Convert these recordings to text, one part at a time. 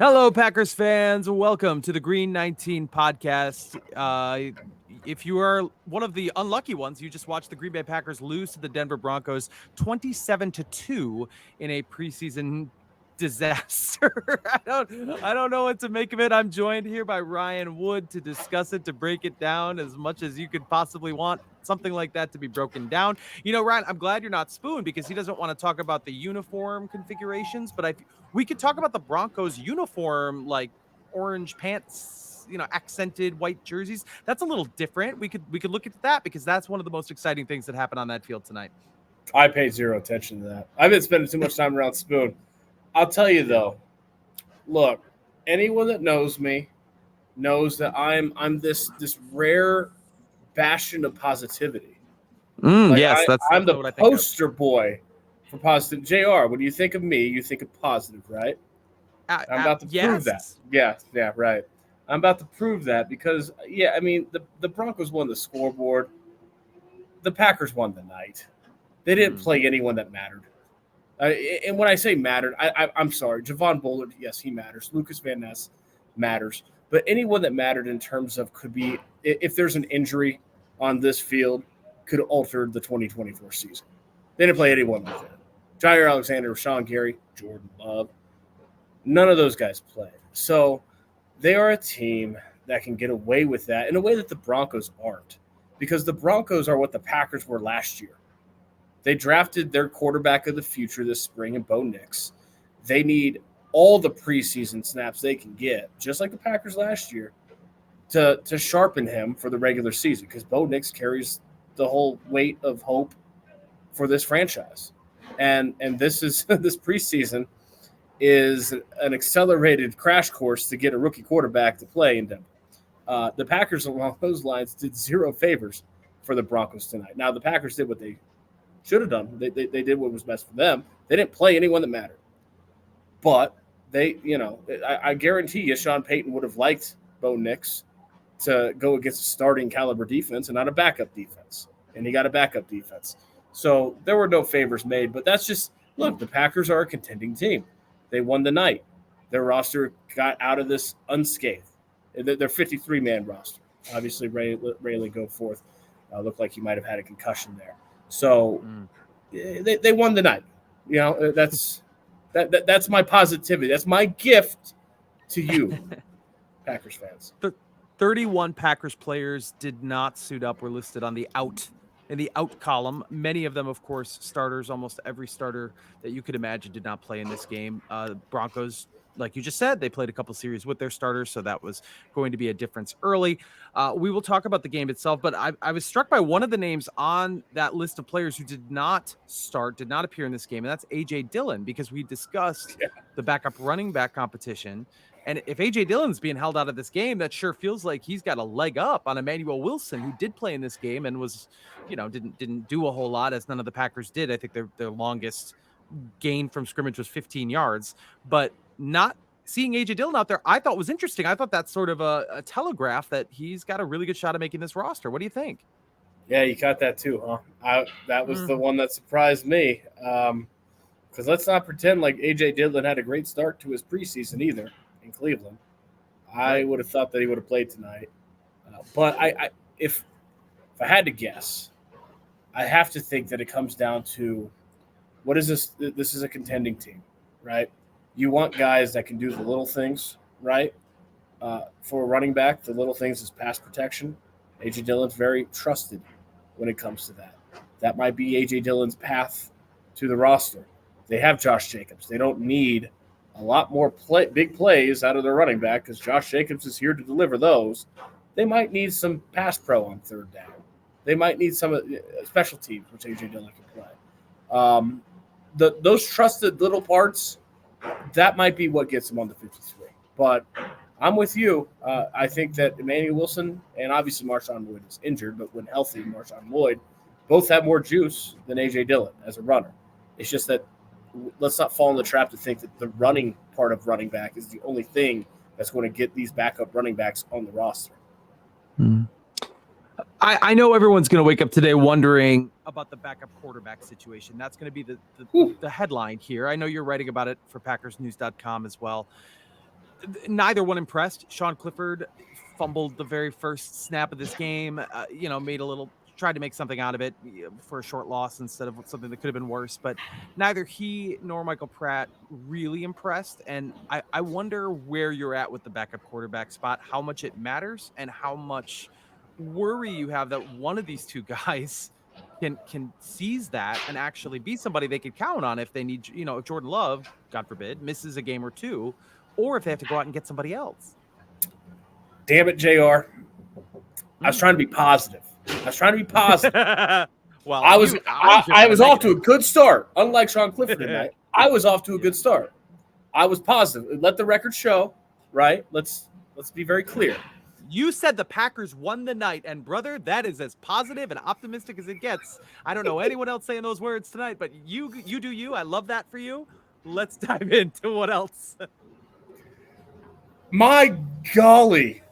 Hello, Packers fans. Welcome to the Green 19 podcast. If you are one of the unlucky ones, you just watched the Green Bay Packers lose to the Denver Broncos 27-2 in a preseason disaster. I don't know what to make of it. I'm joined here by Ryan Wood to discuss it, to break it down as much as you could possibly want something like that to be broken down. You know, Ryan, I'm glad you're not Spoon because he doesn't want to talk about the uniform configurations, but we could talk about the Broncos uniform, like orange pants, accented white jerseys. That's a little different. We could look at that because that's one of the most exciting things that happened on that field tonight. I pay zero attention to that. I've been spending too much time around Spoon. I'll tell you though, look, anyone that knows me knows that I'm this rare bastion of positivity. Yes, I'm the what I think of. poster boy for positive. JR, when you think of me, you think of positive, right? I'm about to prove that. Yeah, right. I'm about to prove that because, I mean, the Broncos won the scoreboard. The Packers won the night. They didn't play anyone that mattered. And when I say mattered, I'm sorry. Javon Bullard, yes, he matters. Lucas Van Ness matters. But anyone that mattered in terms of could be, if there's an injury on this field, could alter the 2024 season. They didn't play anyone like that. Jair Alexander, Rashawn Gary, Jordan Love. None of those guys played. So they are a team that can get away with that in a way that the Broncos aren't. Because the Broncos are what the Packers were last year. They drafted their quarterback of the future this spring in Bo Nix. They need all the preseason snaps they can get, just like the Packers last year, to sharpen him for the regular season because Bo Nix carries the whole weight of hope for this franchise. And this is this preseason is an accelerated crash course to get a rookie quarterback to play in Denver. The Packers along those lines did zero favors for the Broncos tonight. Now, the Packers did what they should have done. They did what was best for them. They didn't play anyone that mattered. But I guarantee you Sean Payton would have liked Bo Nix to go against a starting caliber defense and not a backup defense. And he got a backup defense. So there were no favors made. But that's just, look, the Packers are a contending team. They won the night. Their roster got out of this unscathed. Their 53-man roster. Obviously, Rayleigh Goforth looked like he might have had a concussion there. So they won the night. You know, that's my positivity. That's my gift to you, Packers fans. 31 Packers players did not suit up, were listed on the out column. Many of them, of course, starters. Almost every starter that you could imagine did not play in this game. Broncos, like you just said, they played a couple series with their starters, so that was going to be a difference early. We will talk about the game itself, but I was struck by one of the names on that list of players who did not appear in this game, and that's A.J. Dillon, because we discussed the backup running back competition. And if A.J. Dillon's being held out of this game, that sure feels like he's got a leg up on Emmanuel Wilson, who did play in this game and was, didn't do a whole lot, as none of the Packers did. I think their longest gain from scrimmage was 15 yards. But not seeing A.J. Dillon out there, I thought was interesting. I thought that's sort of a telegraph that he's got a really good shot of making this roster. What do you think? Yeah, you caught that too, huh? That was the one that surprised me. Because let's not pretend like A.J. Dillon had a great start to his preseason either in Cleveland. I would have thought that he would have played tonight. But if I had to guess, I have to think that it comes down to what is this? This is a contending team, right? You want guys that can do the little things, right? For a running back, the little things is pass protection. A.J. Dillon's very trusted when it comes to that. That might be A.J. Dillon's path to the roster. They have Josh Jacobs. They don't need a lot more big plays out of their running back because Josh Jacobs is here to deliver those. They might need some pass pro on third down. They might need some special teams, which A.J. Dillon can play. Those trusted little parts, that might be what gets them on the 53. But I'm with you. I think that Emmanuel Wilson and obviously Marshawn Lloyd is injured, but when healthy, Marshawn Lloyd both have more juice than A.J. Dillon as a runner. It's just that let's not fall in the trap to think that the running part of running back is the only thing that's going to get these backup running backs on the roster. I know everyone's going to wake up today wondering about the backup quarterback situation. That's going to be the headline here. I know you're writing about it for PackersNews.com as well. Neither one impressed. Sean Clifford fumbled the very first snap of this game, tried to make something out of it for a short loss instead of something that could have been worse. But neither he nor Michael Pratt really impressed. And I wonder where you're at with the backup quarterback spot, how much it matters, and how much worry you have that one of these two guys can seize that and actually be somebody they could count on if they need, if Jordan Love, God forbid, misses a game or two, or if they have to go out and get somebody else. Damn it, JR. I was trying to be positive. Well, I was off to a good start. Unlike Sean Clifford tonight, I was off to a good start. I was positive. Let the record show, right? Let's be very clear. You said the Packers won the night, and brother, that is as positive and optimistic as it gets. I don't know anyone else saying those words tonight, but you do you. I love that for you. Let's dive into what else. My golly,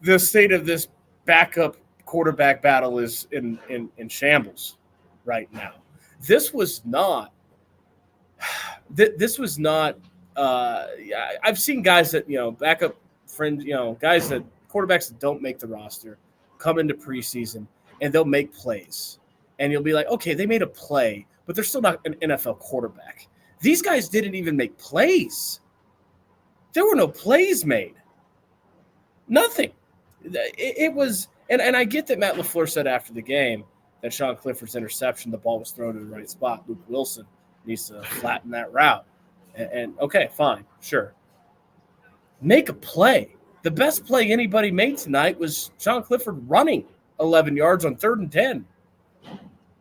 the state of this backup quarterback battle is in shambles right now. This was not. I've seen guys that backup friends, guys that quarterbacks that don't make the roster come into preseason and they'll make plays, and you'll be like, okay, they made a play, but they're still not an NFL quarterback. These guys didn't even make plays. There were no plays made. Nothing. It was, and I get that Matt LaFleur said after the game that Sean Clifford's interception, the ball was thrown to the right spot. Luke Wilson needs to flatten that route. And okay, fine, sure. Make a play. The best play anybody made tonight was Sean Clifford running 11 yards on 3rd and 10.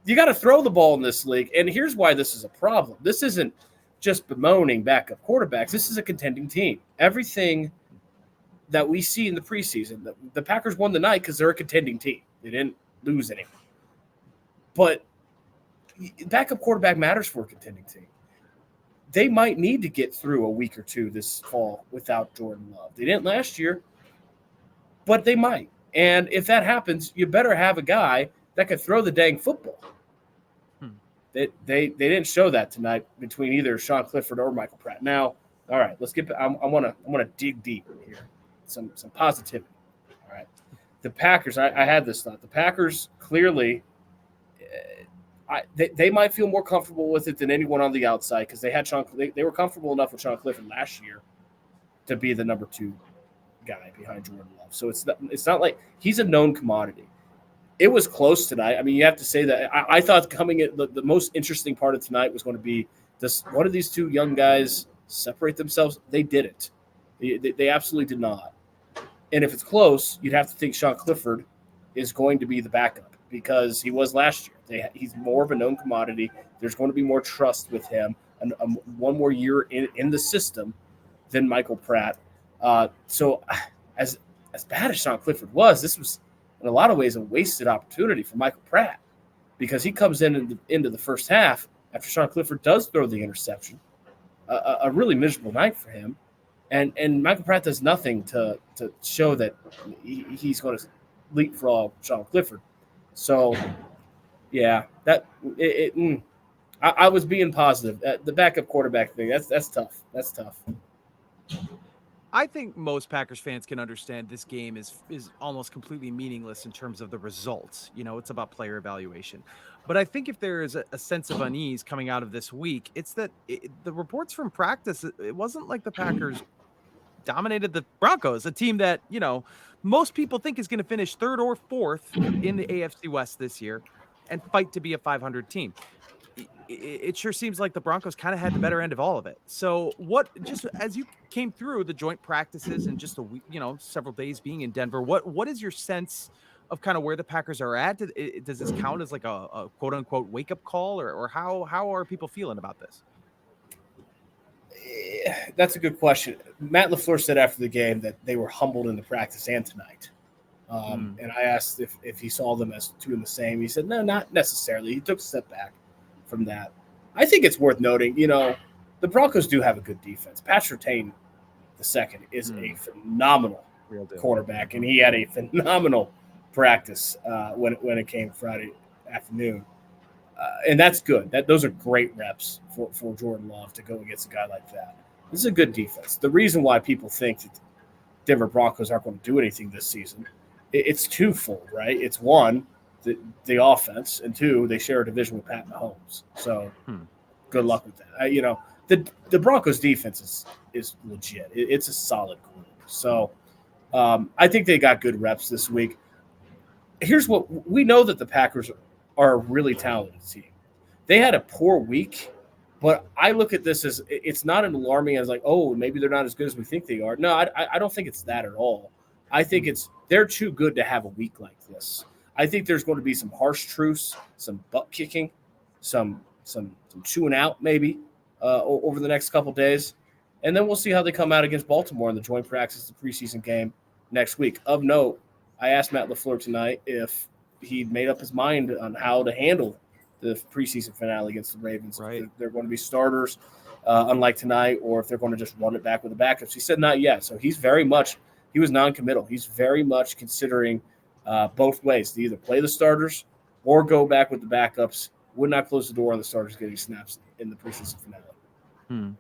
You got to throw the ball in this league, and here's why this is a problem. This isn't just bemoaning backup quarterbacks. This is a contending team. Everything that we see in the preseason, the Packers won the night because they're a contending team. They didn't lose anyone. But backup quarterback matters for a contending team. They might need to get through a week or two this fall without Jordan Love. They didn't last year, but they might. And if that happens, you better have a guy that could throw the dang football. They didn't show that tonight between either Sean Clifford or Michael Pratt. Now, all right, let's get. I want to dig deep here. Some positivity. All right, the Packers. I had this thought. The Packers clearly, they might feel more comfortable with it than anyone on the outside because they had Sean. They were comfortable enough with Sean Clifford last year to be the number 2 guy behind Jordan Love. So it's not like he's a known commodity. It was close tonight. I mean, you have to say that. I thought coming in, the most interesting part of tonight was going to be this. One of these 2 young guys separate themselves. They didn't. They absolutely did not. And if it's close, you'd have to think Sean Clifford is going to be the backup because he was last year. He's more of a known commodity. There's going to be more trust with him, and one more year in the system than Michael Pratt. So as bad as Sean Clifford was, this was in a lot of ways a wasted opportunity for Michael Pratt because he comes into the first half after Sean Clifford does throw the interception, a really miserable night for him. And Michael Pratt does nothing to show that he's going to leapfrog Sean Clifford. So, yeah, I was being positive. The backup quarterback thing, that's tough. That's tough. I think most Packers fans can understand this game is almost completely meaningless in terms of the results. It's about player evaluation. But I think if there is a sense of unease coming out of this week, it's that the reports from practice, it wasn't like the Packers dominated the Broncos, a team that, most people think is going to finish 3rd or 4th in the AFC West this year and fight to be a 500 team. It sure seems like the Broncos kind of had the better end of all of it. So just as you came through the joint practices and just a week, several days being in Denver, what is your sense of kind of where the Packers are at? Does this count as like a quote unquote wake up call or how are people feeling about this? That's a good question. Matt LaFleur said after the game that they were humbled in the practice and tonight. And I asked if he saw them as 2 in the same. He said, no, not necessarily. He took a step back from that. I think it's worth noting, the Broncos do have a good defense. Pat Surtain II is a phenomenal quarterback, and he had a phenomenal practice when it came Friday afternoon. And that's good. Those are great reps for Jordan Love to go against a guy like that. This is a good defense. The reason why people think that Denver Broncos aren't going to do anything this season, it's twofold, right? It's one, the offense, and two, they share a division with Pat Mahomes. So good luck with that. The Broncos defense is legit. It's a solid group. So I think they got good reps this week. Here's what we know, that the Packers are a really talented team. They had a poor week, but I look at this as it's not an alarming as like, oh, maybe they're not as good as we think they are. No, I don't think it's that at all. I think they're too good to have a week like this. I think there's going to be some harsh truths, some butt kicking, some chewing out maybe over the next couple days, and then we'll see how they come out against Baltimore in the joint practice, the preseason game next week. Of note, I asked Matt LaFleur tonight if he'd made up his mind on how to handle the preseason finale against the Ravens. Right. If they're going to be starters, unlike tonight, or if they're going to just run it back with the backups. He said not yet. So he was non-committal. He's very much considering both ways, to either play the starters or go back with the backups. Would not close the door on the starters getting snaps in the preseason finale.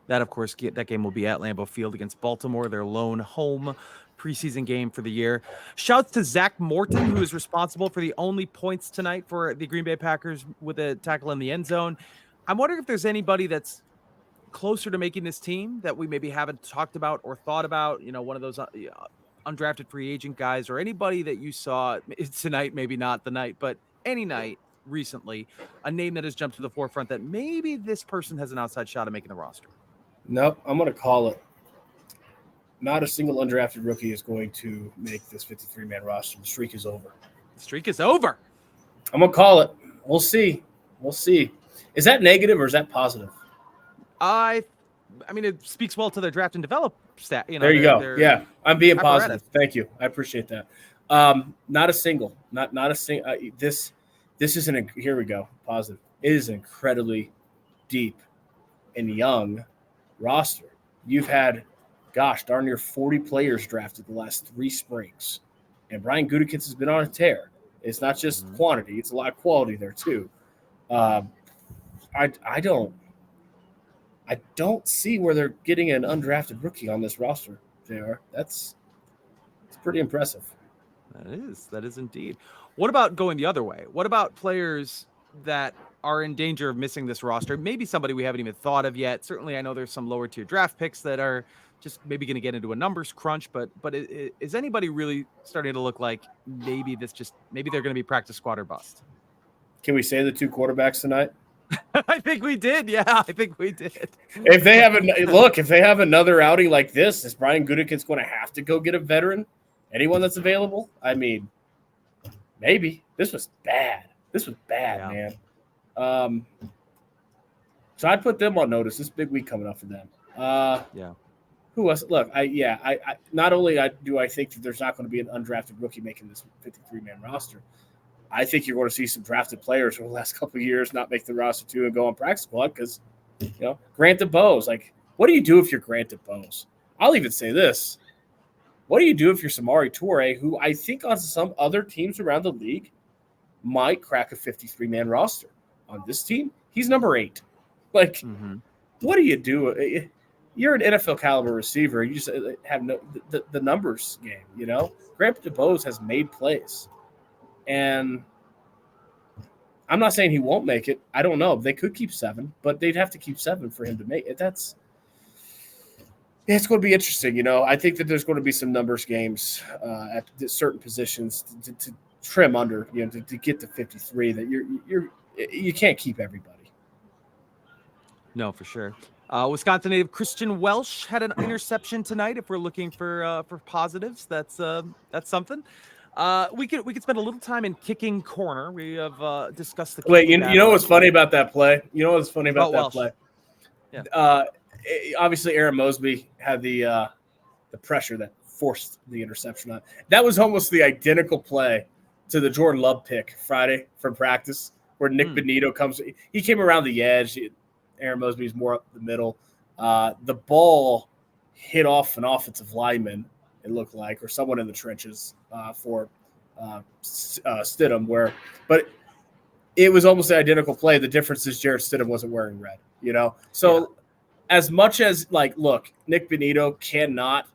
That, of course, that game will be at Lambeau Field against Baltimore, their lone home preseason game for the year. Shouts to Zach Morton, who is responsible for the only points tonight for the Green Bay Packers with a tackle in the end zone. I'm wondering if there's anybody that's closer to making this team that we maybe haven't talked about or thought about, one of those undrafted free agent guys, or anybody that you saw tonight, maybe not the night, but any night recently, a name that has jumped to the forefront that maybe this person has an outside shot of making the roster. Nope, I'm going to call it. Not a single undrafted rookie is going to make this 53-man roster. The streak is over. The streak is over. I'm going to call it. We'll see. Is that negative or is that positive? I mean, it speaks well to their draft and develop stat. There you go. Yeah, I'm being positive. Thank you. I appreciate that. Not a single. Not a single. This isn't. Here we go. Positive. It is an incredibly deep and young roster. You've had, darn near 40 players drafted the last 3 springs, and Brian Gutekunst has been on a tear. It's not just quantity; it's a lot of quality there too. I don't see where they're getting an undrafted rookie on this roster, JR. It's pretty impressive. That is indeed. What about going the other way? What about players that are in danger of missing this roster? Maybe somebody we haven't even thought of yet. Certainly, I know there's some lower tier draft picks that are just maybe going to get into a numbers crunch, but is anybody really starting to look like maybe they're going to be practice squad or bust? Can we say the 2 quarterbacks tonight? I think we did. Yeah, I think we did. If they have another outing like this, is Brian Gutekunst going to have to go get a veteran? Anyone that's available? I mean, maybe. This was bad. Man. So I'd put them on notice. This big week coming up for them. Who else? Look, I not only do I think that there's not going to be an undrafted rookie making this 53-man roster, I think you're going to see some drafted players over the last couple of years not make the roster too and go on practice squad because, Grant DeBose. Like, what do you do if you're Grant DeBose? I'll even say this. What do you do if you're Samori Toure, who I think on some other teams around the league might crack a 53-man roster? On this team, he's number 8. Like, what do you do? You're an NFL caliber receiver. You just have the numbers game, Grant DeBose has made plays. And I'm not saying he won't make it. I don't know. They could keep 7, but they'd have to keep 7 for him to make it. It's going to be interesting. I think that there's going to be some numbers games at certain positions to trim under, to get to 53 that you can't keep everybody. No, for sure. Wisconsin native Christian Welsh had an interception tonight. If we're looking for positives, that's something. We could spend a little time in kicking corner. We have discussed the. Wait, you know what's funny about that play? Play? Yeah. Obviously, Aaron Mosby had the pressure that forced the interception on. That was almost the identical play to the Jordan Love pick Friday from practice, where Nick Benito comes. He came around the edge. Aaron Mosby's more up the middle. The ball hit off an offensive lineman, it looked like, or someone in the trenches for Stidham. But it was almost the identical play. The difference is Jarrett Stidham wasn't wearing red. So as much as look, Nick Bonito cannot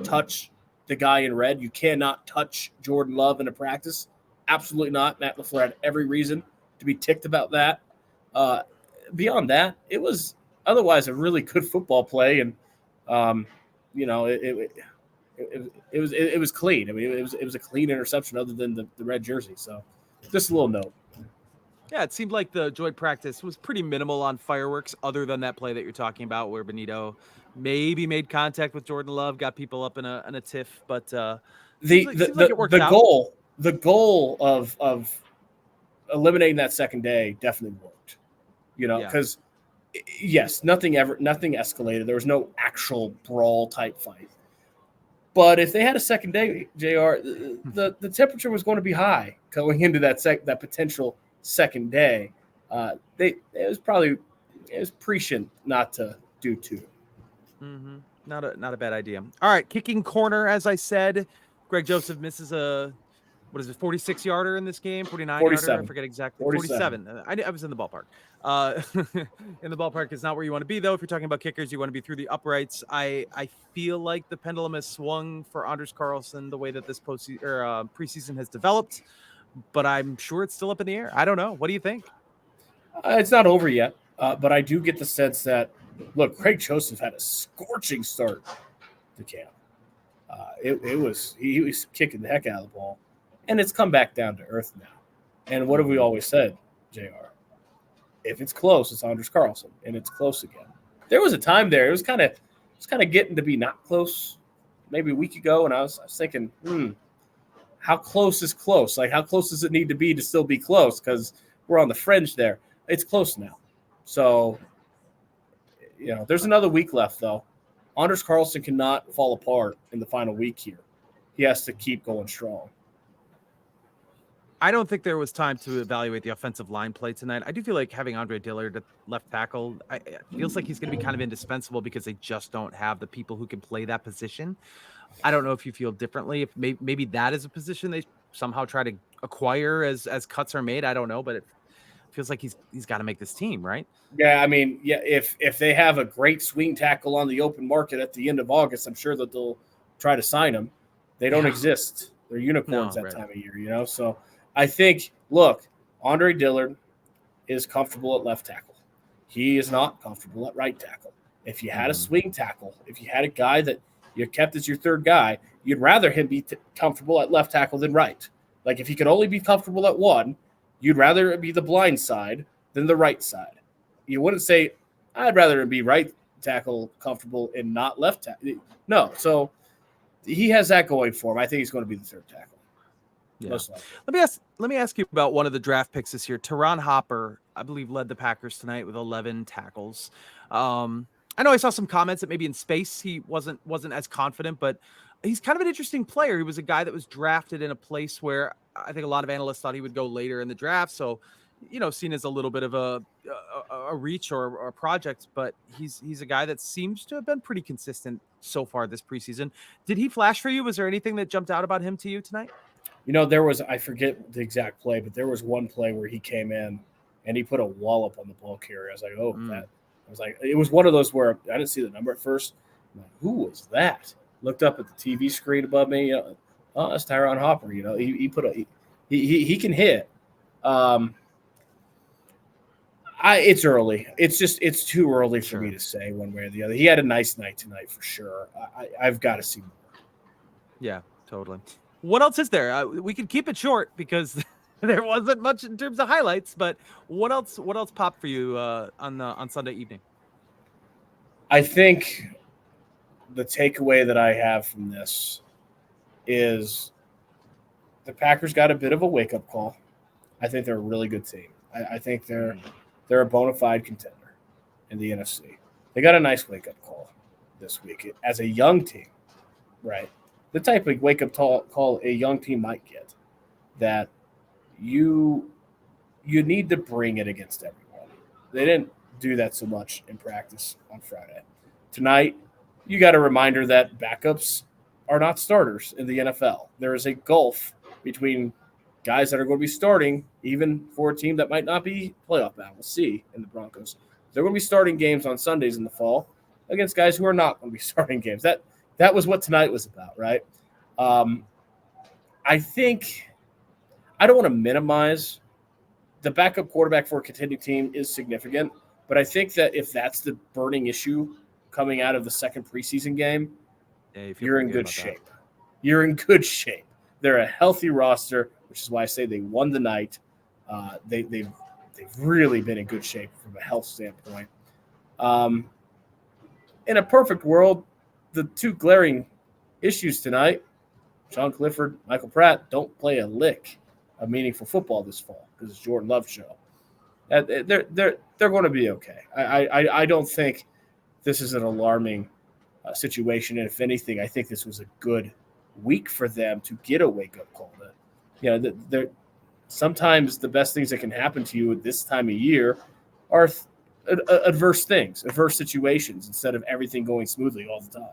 touch the guy in red. You cannot touch Jordan Love in a practice. Absolutely not. Matt LaFleur had every reason to be ticked about that. Beyond that, it was otherwise a really good football play, and it was clean. I mean, it was a clean interception other than the red jersey. So, just a little note. Yeah, it seemed like the joint practice was pretty minimal on fireworks, other than that play that you're talking about, where Bonito maybe made contact with Jordan Love, got people up in a tiff, but seems like it worked out. The goal of eliminating that second day definitely worked. Because yes, nothing escalated. There was no actual brawl type fight. But if they had a second day, JR, the temperature was going to be high going into that potential second day. It was prescient not to do two. Mm-hmm. Not a bad idea. All right, kicking corner, as I said, Greg Joseph misses a 46-yarder in this game, 49-yarder, I forget exactly. 47. I was in the ballpark. In the ballpark is not where you want to be, though. If you're talking about kickers, you want to be through the uprights. I feel like the pendulum has swung for Anders Carlson the way that this preseason has developed, but I'm sure it's still up in the air. I don't know. What do you think? It's not over yet, but I do get the sense that, look, Greg Joseph had a scorching start to camp. He was kicking the heck out of the ball, and it's come back down to earth now. And what have we always said, JR? If it's close, it's Anders Carlson, and it's close again. There was a time there; it was kind of getting to be not close, maybe a week ago, and I was thinking, how close is close? Like, how close does it need to be to still be close? Because we're on the fringe there. It's close now. So, there's another week left, though. Anders Carlson cannot fall apart in the final week here. He has to keep going strong. I don't think there was time to evaluate the offensive line play tonight. I do feel like having Andre Dillard at left tackle, it feels like he's going to be kind of indispensable because they just don't have the people who can play that position. I don't know if you feel differently. If maybe that is a position they somehow try to acquire as cuts are made. I don't know, but it feels like he's got to make this team, right? Yeah, I mean, if they have a great swing tackle on the open market at the end of August, I'm sure that they'll try to sign him. They don't exist. They're unicorns that time of year, So I think, look, Andre Dillard is comfortable at left tackle. He is not comfortable at right tackle. If you had a swing tackle, if you had a guy that you kept as your third guy, you'd rather him be comfortable at left tackle than right. Like, if he could only be comfortable at one, you'd rather it be the blind side than the right side. You wouldn't say, I'd rather be right tackle comfortable and not left tackle. No, so he has that going for him. I think he's going to be the third tackle. Yeah. Let me ask you about one of the draft picks this year. Teron Hopper, I believe, led the Packers tonight with 11 tackles. I know I saw some comments that maybe in space he wasn't as confident, but he's kind of an interesting player. He was a guy that was drafted in a place where I think a lot of analysts thought he would go later in the draft. So, seen as a little bit of a reach or a project, but he's a guy that seems to have been pretty consistent so far this preseason. Did he flash for you? Was there anything that jumped out about him to you tonight? There was, I forget the exact play, but there was one play where he came in and he put a wallop on the ball carrier. I was like, it was one of those where I didn't see the number at first. I'm like, who was that? Looked up at the TV screen above me. That's Teron Hopper. He can hit. It's early. It's too early for me to say one way or the other. He had a nice night tonight for sure. I've got to see more. Yeah, totally. What else is there? We can keep it short because there wasn't much in terms of highlights. But what else popped for you on Sunday evening? I think the takeaway that I have from this is the Packers got a bit of a wake-up call. I think they're a really good team. I think they're a bona fide contender in the NFC. They got a nice wake-up call this week as a young team, right? The type of wake-up call a young team might get, that you need to bring it against everyone. They didn't do that so much in practice on Friday. Tonight, you got a reminder that backups are not starters in the NFL. There is a gulf between guys that are going to be starting, even for a team that might not be playoff bound. We'll see in the Broncos. They're going to be starting games on Sundays in the fall, against guys who are not going to be starting games. That was what tonight was about, right? I think I don't want to minimize the backup quarterback for a contending team is significant, but I think that if that's the burning issue coming out of the second preseason game, you're in good shape. You're in good shape. They're a healthy roster, which is why I say they won the night. They've really been in good shape from a health standpoint. In a perfect world, the two glaring issues tonight, Sean Clifford, Michael Pratt, don't play a lick of meaningful football this fall because it's Jordan Love's show. They're going to be okay. I don't think this is an alarming situation, and if anything, I think this was a good week for them to get a wake-up call. That sometimes the best things that can happen to you at this time of year are adverse things, adverse situations, instead of everything going smoothly all the time.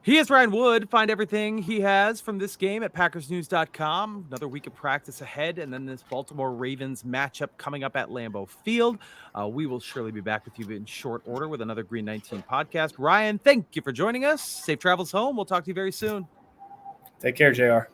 He is Ryan Wood. Find everything he has from this game at PackersNews.com. Another week of practice ahead, and then this Baltimore Ravens matchup coming up at Lambeau Field. We will surely be back with you in short order with another Green 19 podcast. Ryan, thank you for joining us. Safe travels home. We'll talk to you very soon. Take care, JR.